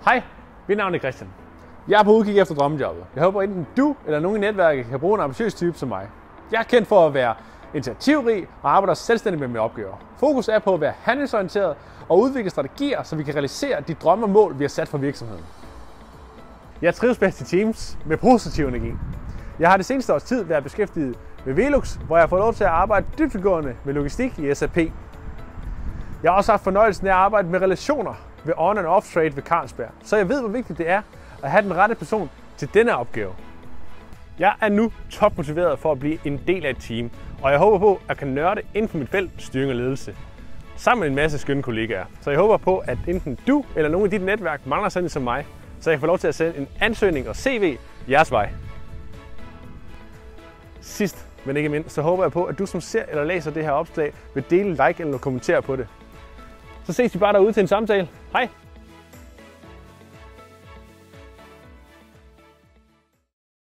Hej, mit navn er Christian. Jeg er på udkig efter drømmejobbet. Jeg håber, enten du eller nogen i netværket kan bruge en ambitiøs type som mig. Jeg er kendt for at være initiativrig og arbejder selvstændigt med mine opgaver. Fokus er på at være handlingsorienteret og udvikle strategier, så vi kan realisere de drømme og mål, vi har sat for virksomheden. Jeg trives bedst i teams med positiv energi. Jeg har det seneste års tid været beskæftiget med Velux, hvor jeg har fået lov til at arbejde dybdegående med logistik i SAP. Jeg har også haft fornøjelsen af at arbejde med relationer ved on- and off-trade ved Carlsberg, så jeg ved, hvor vigtigt det er at have den rette person til denne opgave. Jeg er nu topmotiveret for at blive en del af et team, og jeg håber på, at jeg kan nørde inden for mit felt styring og ledelse, sammen med en masse skønne kollegaer. Så jeg håber på, at enten du eller nogen i dit netværk mangler sådan som mig, så jeg kan få lov til at sende en ansøgning og CV jeres vej. Sidst, men ikke mindst, så håber jeg på, at du som ser eller læser det her opslag vil dele, like eller kommentere på det. Så ses vi bare derude til en samtale. Hej!